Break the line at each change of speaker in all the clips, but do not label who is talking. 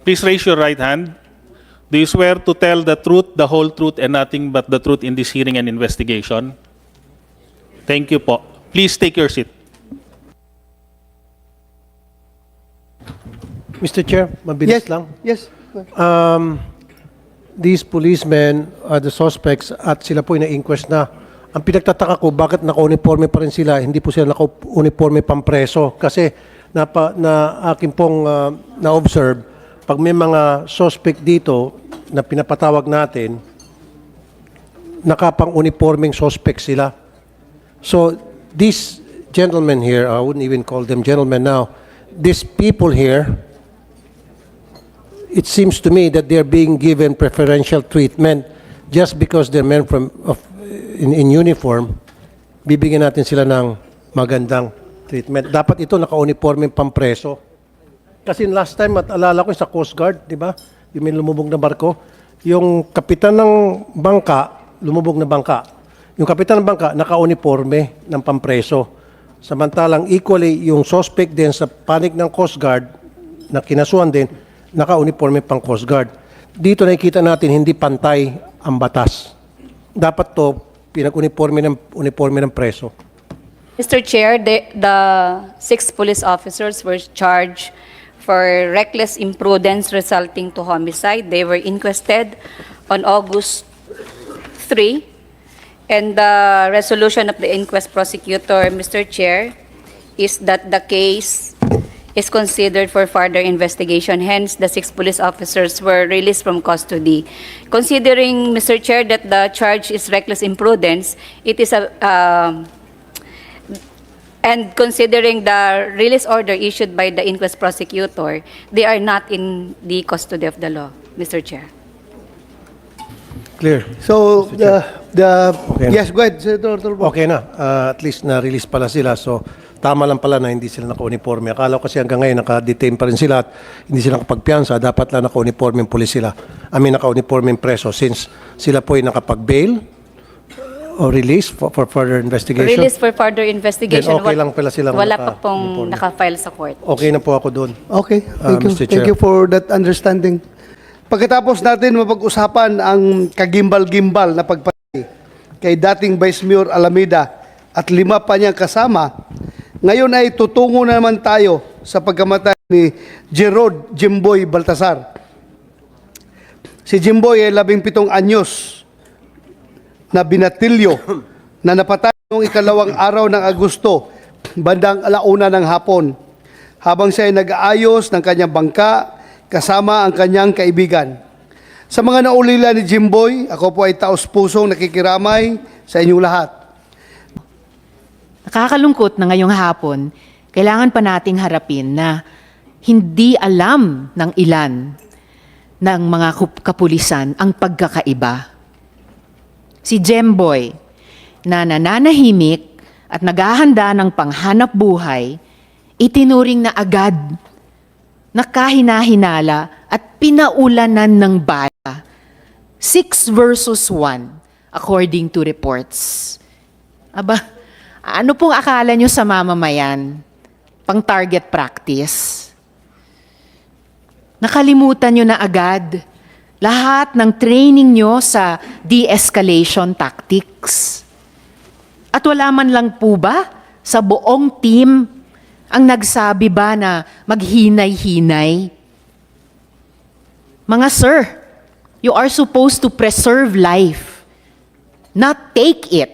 Please raise your right hand. Do you swear to tell the truth, the whole truth, and nothing but the truth in this hearing and investigation? Thank you po. Please take your seat.
Mr. Chair, mabilis lang.
Yes.
These policemen are the suspects at sila po na-inquest na. Ang pinagtataka ko, bakit naka-uniforme pa rin sila? Hindi po sila naka-uniforme pampreso. Kasi na akin pong na-observe, pag may mga suspect dito na pinapatawag natin, nakapang-uniformeng suspect sila. So, these gentlemen here, I wouldn't even call them gentlemen now, these people here, it seems to me that they're being given preferential treatment just because they're men in uniform. Bibigyan natin sila ng magandang treatment. Dapat ito naka-uniforme pampreso. Kasi last time, at alala ko sa Coast Guard, di ba? Yung may lumubog na barko. Yung kapitan ng bangka, lumubog na bangka. Yung kapitan ng bangka, naka-uniforme ng pampreso. Samantalang equally, yung suspect din sa panig ng Coast Guard, na kinasuhan din, naka-uniforme pang Coast Guard. Dito nakikita natin, hindi pantay ang batas. Dapat to, pinag-uniforme ng preso.
Mr. Chair, the 6 police officers were charged for reckless imprudence resulting to homicide. They were inquested on August 3, and the resolution of the inquest prosecutor, Mr. Chair, is that the case is considered for further investigation. Hence, the 6 police officers were released from custody. Considering, Mr. Chair, that the charge is reckless imprudence, it is and considering the release order issued by the inquest prosecutor, they are not in the custody of the law, Mr. Chair.
Clear.
So,
Okay.
yes, go ahead, Senator Tulfo.
Okay na. At least na-release pala sila. So, tama lang pala na hindi sila naka-uniforme. Akala ko kasi hanggang ngayon naka-detain pa rin sila at hindi sila nakapagpiyansa. Dapat lang naka-uniforme pulis sila. Naka-uniforme preso since sila po ay nakapag-bail o release for further investigation.
Release for further investigation.
Then okay lang pala silang
wala pa pong
naka-uniforme.
naka-file sa court.
Okay na po ako doon.
Okay, thank you.
Mr. Chair.
Thank you for that understanding. Pagkatapos natin mapag-usapan ang kagimbal-gimbal na pagpatay kay dating Vice Mayor Alameda at 5 pa niyang kasama, ngayon ay tutungo na naman tayo sa pagkamatay ni Gerard Jimboy Baltasar. Si Jimboy ay 17 anyos na binatilyo na napatay noong 2 araw ng Agosto, bandang 1:00 ng hapon, habang siya ay nag-aayos ng kanyang bangka kasama ang kanyang kaibigan. Sa mga naulila ni Jimboy, ako po ay taos-pusong nakikiramay sa inyong lahat.
Nakakalungkot na ngayong hapon, kailangan pa nating harapin na hindi alam ng ilan ng mga kapulisan ang pagkakaiba. Si Jemboy, na nananahimik at naghahanda ng panghanap buhay, itinuring na agad, nakahinahinala at pinaulanan ng bala. 6 versus 1, according to reports. Aba, ano pong akala nyo sa mamamayan? Pang target practice? Nakalimutan nyo na agad lahat ng training nyo sa de-escalation tactics. At wala man lang po ba sa buong team ang nagsabi ba na maghinay-hinay? Mga sir, you are supposed to preserve life, not take it.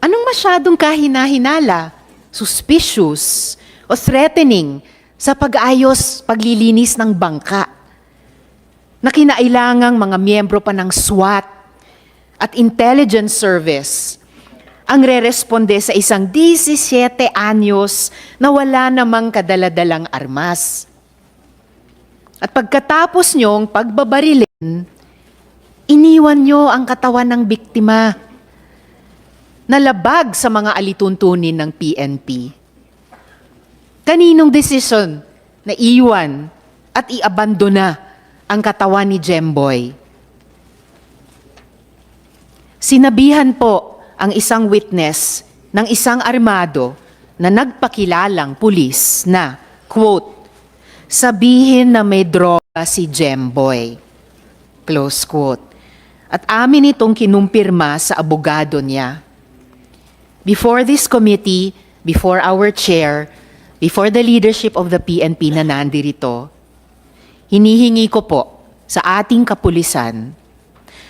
Anong masyadong kahina-hinala, suspicious, o threatening sa pag-ayos, paglilinis ng bangka na kinailangang mga miyembro pa ng SWAT at intelligence service ang re-responde sa isang 17 anyos na wala namang kadaladalang armas. At pagkatapos nyong pagbabarilin, iniwan nyo ang katawan ng biktima na labag sa mga alituntunin ng PNP. Kaninong desisyon na iwan at iabandona ang katawan ni Jemboy? Sinabihan po ang isang witness ng isang armado na nagpakilalang pulis na, quote, sabihin na may droga si Jemboy. Close quote. At amin itong kinumpirma sa abogado niya. Before this committee, before our chair, before the leadership of the PNP na nandirito, hinihingi ko po sa ating kapulisan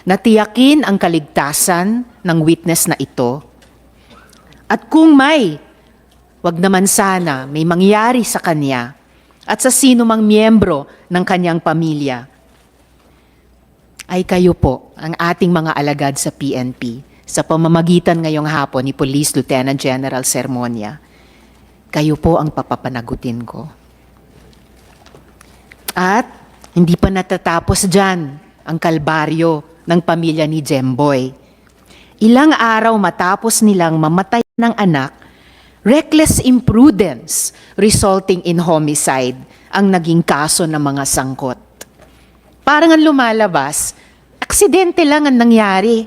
na tiyakin ang kaligtasan ng witness na ito. At kung wag naman sana may mangyari sa kanya at sa sino mang miyembro ng kanyang pamilya, ay kayo po ang ating mga alagad sa PNP sa pamamagitan ngayong hapon ni Police Lieutenant General Sermonia. Kayo po ang papapanagutin ko. At hindi pa natatapos dyan ang kalbaryo ng pamilya ni Jemboy. Ilang araw matapos nilang mamatay ng anak, reckless imprudence resulting in homicide ang naging kaso ng mga sangkot. Parang ang lumalabas, aksidente lang ang nangyari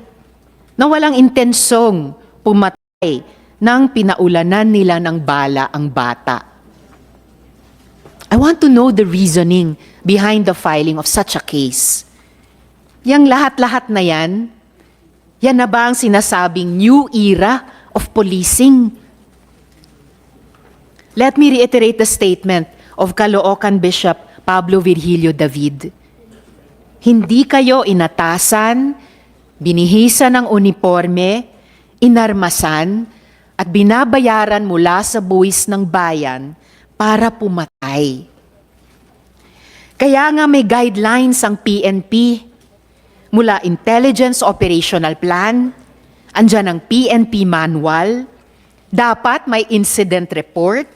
na walang intensyong pumatay nang pinaulanan nila ng bala ang bata. I want to know the reasoning behind the filing of such a case. Yang lahat-lahat na yan na ba ang sinasabing new era of policing? Let me reiterate the statement of Caloocan Bishop Pablo Virgilio David. Hindi kayo inatasan, binihisan ng uniforme, inarmasan, at binabayaran mula sa buwis ng bayan para pumatay. Kaya nga may guidelines ang PNP mula Intelligence Operational Plan, andyan ang PNP Manual, dapat may incident report,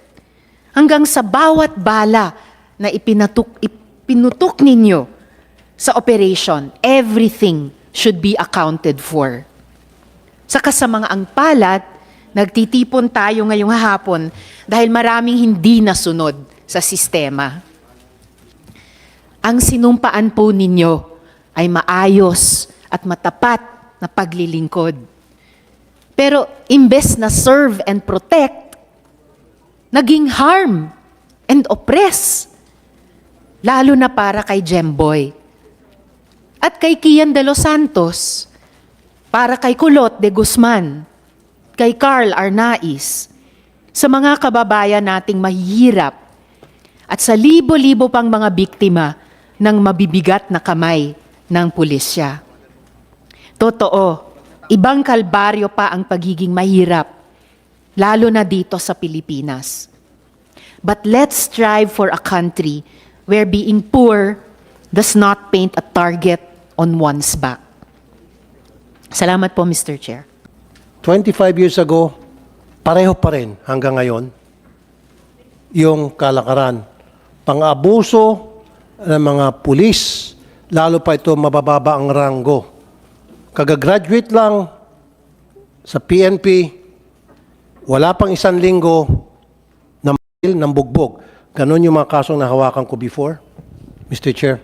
hanggang sa bawat bala na ipinutok ninyo sa operation, everything should be accounted for. Saka sa mga angpalat, nagtitipon tayo ngayong hapon dahil maraming hindi nasunod sa sistema. Ang sinumpaan po ninyo ay maayos at matapat na paglilingkod. Pero imbes na serve and protect, naging harm and oppress. Lalo na para kay Jemboy. At kay Kian de los Santos, para kay Kulot de Guzman, kay Carl Arnaiz, sa mga kababayan nating mahihirap, at sa libo-libo pang mga biktima ng mabibigat na kamay ng pulisya. Totoo, ibang kalbaryo pa ang pagiging mahirap, lalo na dito sa Pilipinas. But let's strive for a country where being poor does not paint a target on one's back. Salamat po, Mr. Chair.
25 years ago, pareho pa rin hanggang ngayon yung kalakaran. Pang-abuso ng mga pulis, lalo pa ito mabababa ang ranggo. Kagagraduate lang sa PNP, wala pang isang linggo ng bugbog. Ganon yung mga kasong nahawakan ko before, Mr. Chair.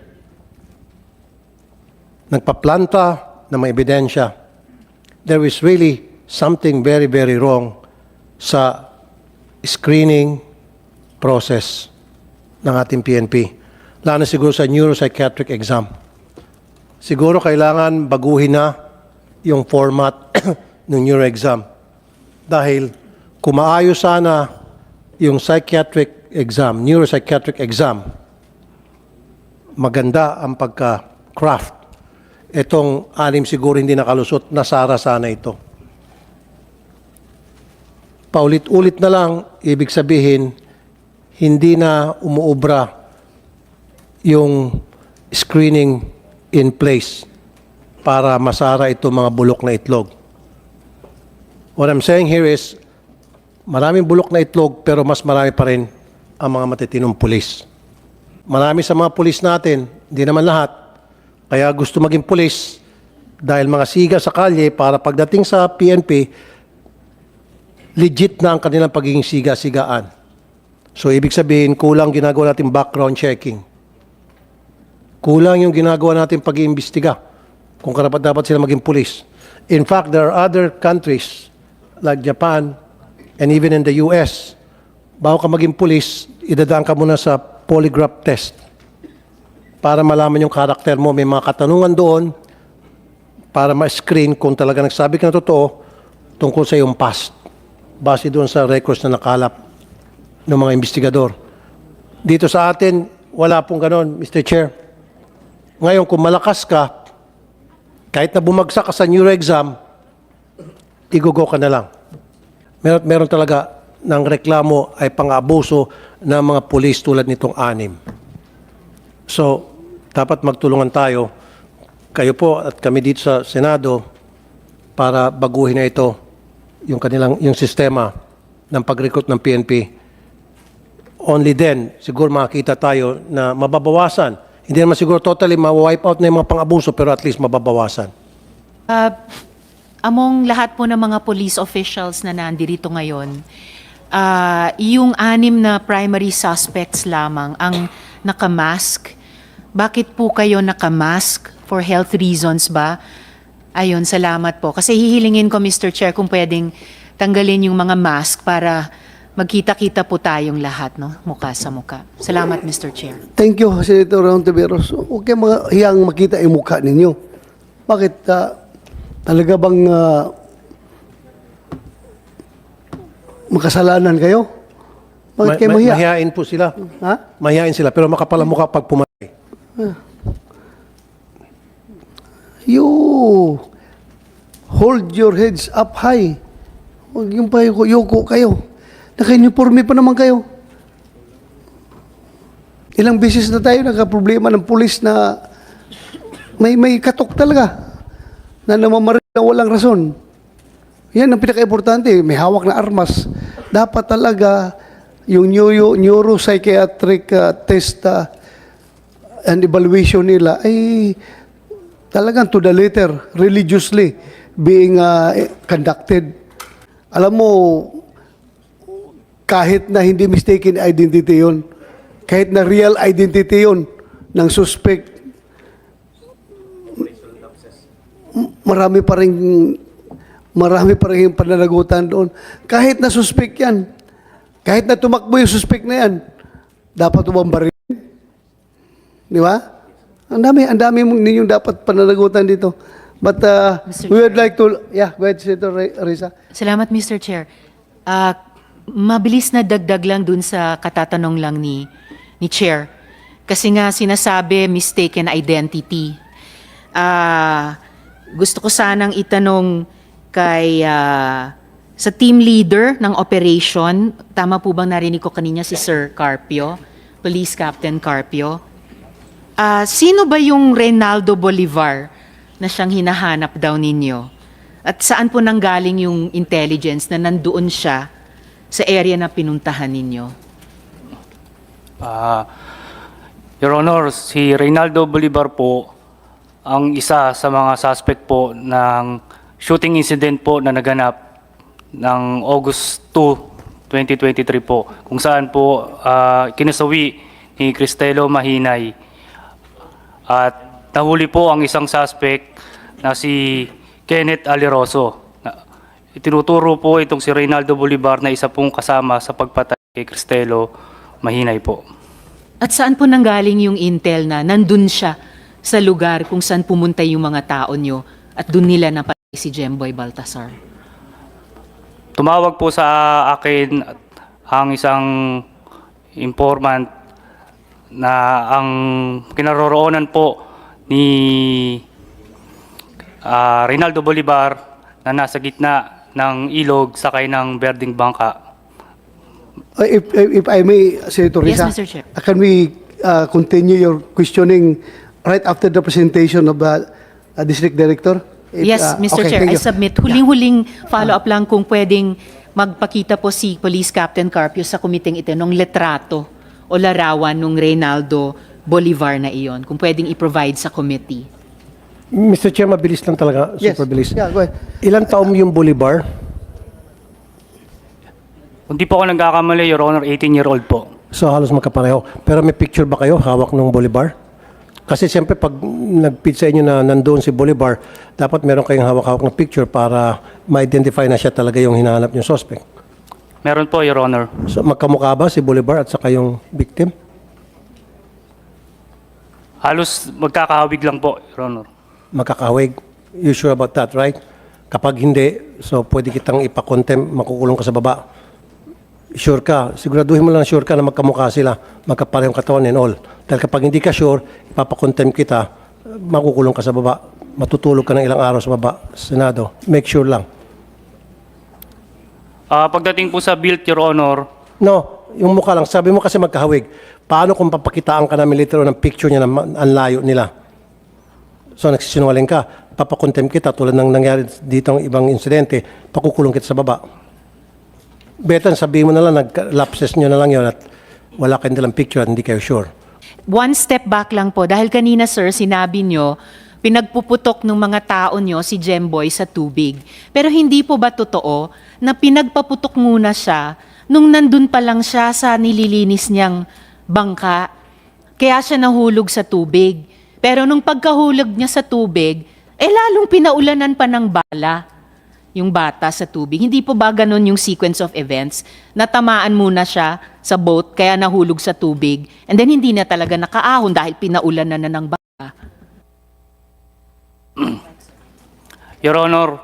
Nagpaplanta ng mga ebidensya. There is really something very, very wrong sa screening process ng ating PNP. Lalo na siguro sa neuropsychiatric exam. Siguro kailangan baguhin na yung format ng neuro exam. Dahil kung maayos sana yung psychiatric exam, neuropsychiatric exam, maganda ang pagka-craft. Itong 6 siguro hindi nakalusot, nasara sana ito. Paulit-ulit na lang, ibig sabihin, hindi na umuubra yung screening in place para masara itong mga bulok na itlog. What I'm saying here is, maraming bulok na itlog pero mas marami pa rin ang mga matitinong pulis. Marami sa mga pulis natin, hindi naman lahat, kaya gusto maging pulis dahil mga siga sa kalye para pagdating sa PNP, legit na ang kanilang pagiging siga-sigaan. So ibig sabihin, kulang ginagawa natin background checking. Kulang yung ginagawa natin pag-iimbestiga kung karapat-dapat sila maging pulis. In fact, there are other countries like Japan and even in the US, bago ka maging pulis, idadaan ka muna sa polygraph test para malaman yung karakter mo. May mga katanungan doon para ma-screen kung talaga nagsabi ka na totoo tungkol sa iyong past. Base doon sa records na nakalap ng mga investigador. Dito sa atin, wala pong ganon, Mr. Chair. Ngayon, kung malakas ka, kahit na bumagsak ka sa neuro exam, igugo ka na lang. Meron talaga ng reklamo ay pang-abuso ng mga pulis tulad nitong 6. So, dapat magtulungan tayo, kayo po at kami dito sa Senado, para baguhin na ito yung sistema ng pag-recruit ng PNP. Only then, siguro makakita tayo na mababawasan. Hindi naman siguro totally ma-wipe out na yung mga pang-abuso, pero at least mababawasan.
Among lahat po ng mga police officials na nandirito ngayon, yung 6 na primary suspects lamang ang nakamask. Bakit po kayo nakamask? For health reasons ba? Ayun, salamat po. Kasi hihilingin ko, Mr. Chair, kung pwedeng tanggalin yung mga mask para magkita-kita po tayong lahat, no? Mukha sa mukha. Salamat, Mr. Chair.
Thank you, Senator Rontiveros. Okay, mga hiyang makita yung mukha ninyo. Bakit? Talaga bang makasalanan kayo? Bakit kayo mahiya?
Mahihain po sila.
Ha?
Mahihain sila, pero makapal ang mukha pag pumatay.
You hold your heads up high. Huwag yung yuko kayo. Naka-uniforme pa naman kayo. Ilang beses na tayo nagka-problema ng pulis na may katok talaga na namamaril na walang rason. Yan ang pinaka-importante. May hawak na armas. Dapat talaga yung neuropsychiatric test and evaluation nila ay talagang to the letter, religiously being conducted. Alam mo, kahit na hindi mistaken identity yun, kahit na real identity yun ng suspect, marami pa rin pananagutan doon. Kahit na suspect yan, kahit na tumakbo yung suspect na yan, dapat umambarin. Di ba? Ang dami ninyong dapat pananagutan dito. But we would like to, go ahead, Senator Risa.
Salamat, Mr. Chair. Mabilis na dagdag lang dun sa katatanong lang ni Chair. Kasi nga sinasabi mistaken identity. Gusto ko sanang itanong kay sa team leader ng operation, tama po bang narinig ko kanina si Sir Carpio, Police Captain Carpio? Sino ba yung Reynaldo Bolivar na siyang hinahanap daw ninyo? At saan po nanggaling yung intelligence na nandoon siya sa area na pinuntahan ninyo?
Your Honor, si Reynaldo Bolivar po ang isa sa mga suspect po ng shooting incident po na naganap ng August 2, 2023 po, kung saan po kinasawi ni Cristelo Mahinay. At nahuli po ang isang suspect na si Kenneth Aliroso. Itinuturo po itong si Reynaldo Bolivar na isa pong kasama sa pagpatay kay Cristelo Mahinay po.
At saan po nanggaling yung intel na nandun siya sa lugar kung saan pumunta yung mga tao nyo at dun nila napatay si Jemboy Baltasar?
Tumawag po sa akin ang isang informant na ang kinaroroonan po ni Reynaldo Bolivar na nasa gitna ng ilog sakay ng berdeng bangka.
If I may, Senator
Yes,
Risa,
Mr. Chair.
can we continue your questioning right after the presentation of the District Director?
Yes, Mr.
Okay,
Chair,
thank
I
you.
submit. Huling-huling follow-up lang kung pwedeng magpakita po si Police Captain Carpio sa kumiting ito ng letrato o larawan ng Reynaldo Bolivar na iyon. Kung pwedeng i-provide sa committee.
Mr. Chair, mabilis lang talaga.
Yes.
Super bilis.
Yeah, go ahead.
Ilang taon yung Bolivar?
Kung di po ako nagkakamali, Your Honor, 18-year-old po.
So halos magkapareho. Pero may picture ba kayo hawak ng Bolivar? Kasi siyempre pag nag-pitch sa inyo na nandoon si Bolivar, dapat meron kayong hawak-hawak na picture para ma-identify na siya talaga yung hinahanap yung suspect.
Meron po, Your Honor.
So magkamukha ba si Bolivar at saka yung victim?
Halos magkakahawig lang po, Your Honor.
Makakahawig. You sure about that, right? Kapag hindi, so pwede kitang ipakontem, makukulong ka sa baba. Sure ka. Siguraduhin mo lang sure ka na magkamukha sila, magkaparehong katawan and all. Dahil kapag hindi ka sure, ipapakontem kita, makukulong ka sa baba. Matutulog ka ng ilang araw sa baba, Senado. Make sure lang.
Pagdating po sa build, Your Honor,
No, yung mukha lang. Sabi mo kasi magkahawig. Paano kung papakitaan ka namin literal ng picture niya na ang layo nila? So nagsisinungaling ka. Papakontem kita tulad ng nangyari dito ang ibang insidente. Pakukulong kita sa baba. Better sabihin mo na lang, nag-lapses nyo na lang yun at wala kayong dalang picture at hindi kayo sure.
One step back lang po, dahil kanina sir, sinabi nyo, pinagpuputok ng mga tao nyo si Jemboy sa tubig. Pero hindi po ba totoo na pinagpaputok muna siya nung nandun pa lang siya sa nililinis niyang bangka? Kaya siya nahulog sa tubig. Pero nung pagkahulog niya sa tubig, lalong pinaulanan pa ng bala yung bata sa tubig. Hindi po ba ganun yung sequence of events? Natamaan muna siya sa boat, kaya nahulog sa tubig, and then hindi na talaga nakaahon dahil pinaulanan na ng bala.
Your Honor,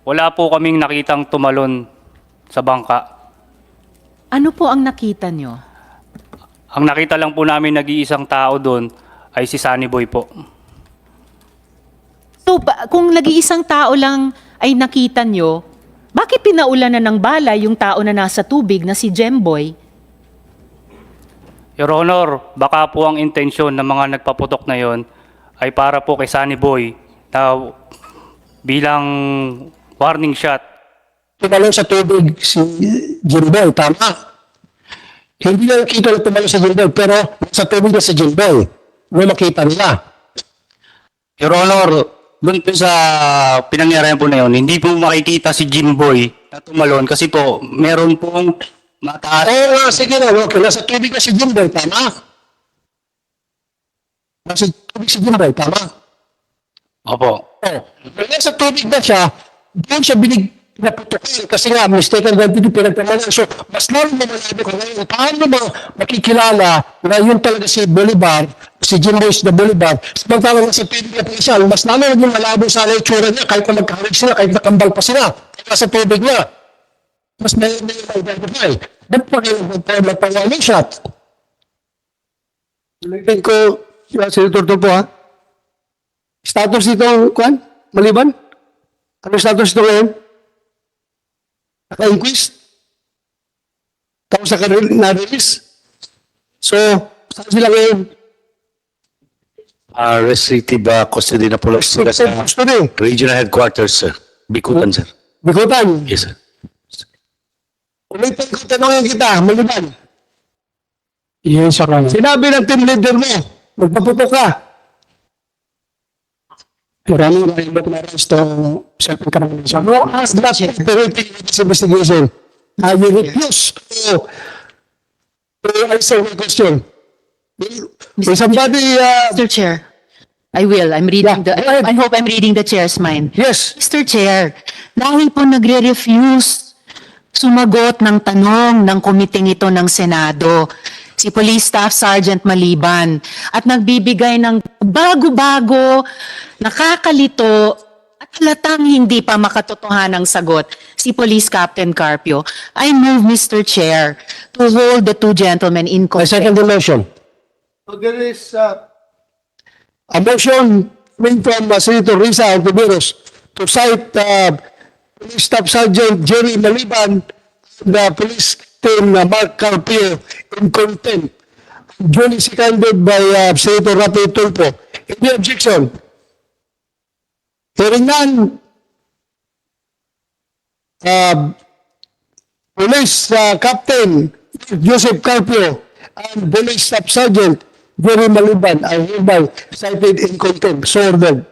wala po kaming nakitang tumalon sa bangka.
Ano po ang nakita nyo?
Ang nakita lang po namin nag-iisang tao doon ay si Sunny Boy po.
So, kung nag-iisang tao lang ay nakita nyo, bakit pinaulanan ng bala yung tao na nasa tubig na si Jemboy?
Your Honor, baka po ang intensyon ng mga nagpaputok na yon ay para po kay Sunny Boy na bilang warning shot.
Tumalon sa tubig si Jimboy, tama. Hindi na nakita na tumalon sa Jimboy, pero sa tubig na si Jimboy. May makita nila.
Your Honor, doon po sa pinangyarihan po na yun, hindi po makikita si Jimboy na tumalon kasi po meron pong mataas.
Oo nga, sige na. Okay, nasa tubig na si Jimboy, tama. Nasa tubig si Jimboy, tama.
Opo.
Oh, pero nasa tubig na siya, doon siya pinaputukan kasi nga, mistaken identity pinagpamalan. So, mas lalo na malabi ko ngayon, paano mo makikilala na yun talaga si Bolivar, si Jimboy the Bolivar, samantalang nasa tubig na po siya, mas lalo naging malabo sana yung tsura niya, kahit na magkahawig sila, kahit nakambal pa sila, nasa tubig niya. Mas may identify. Ba't pa kayo magpawaming shot?
Ulitin ko, Senator Tulfo ha. Status nito, Kwan? Maliban? Ano status nito ngayon? Naka-inquest? Tapos na-release? So, saan sila ngayon?
Restrictive custody na po lang sila sa
Custody.
regional headquarters, sir. Bikutan, sir.
Bikutan.
Yes, sir.
Ulitin ko, tanongin kita, Maliban. Yes, sir. Sinabi ng team leader mo, magpaputok ka. Maraming na-arrest self-incrimination. No, as that operating this investigation, I will refuse to answer my question. Will somebody,
Mr. Chair, I will. I'm reading
Yeah, go ahead.
I hope I'm reading the chair's mind.
yes,
Mr. Chair, dahil po nagre-refuse sumagot ng tanong ng komiteng ito ng Senado, si Police Staff Sergeant Maliban, at nagbibigay ng bago-bago, nakakalito, at halatang hindi pa makatotohanang sagot, si Police Captain Carpio, I move, Mr. Chair, to hold the two gentlemen in
I second
contempt.
the motion.
So there is,
A motion coming from Senator Risa Antiveros to cite Police Staff Sergeant Jerry Maliban and the police team Mark Carpio in contempt. Duly seconded by Senator Rafi Tulfo. Any objection? Hearing none, Police Captain Joseph Carpio and Police Staff Sergeant Jerry Maliban are hereby cited in contempt. So ordered.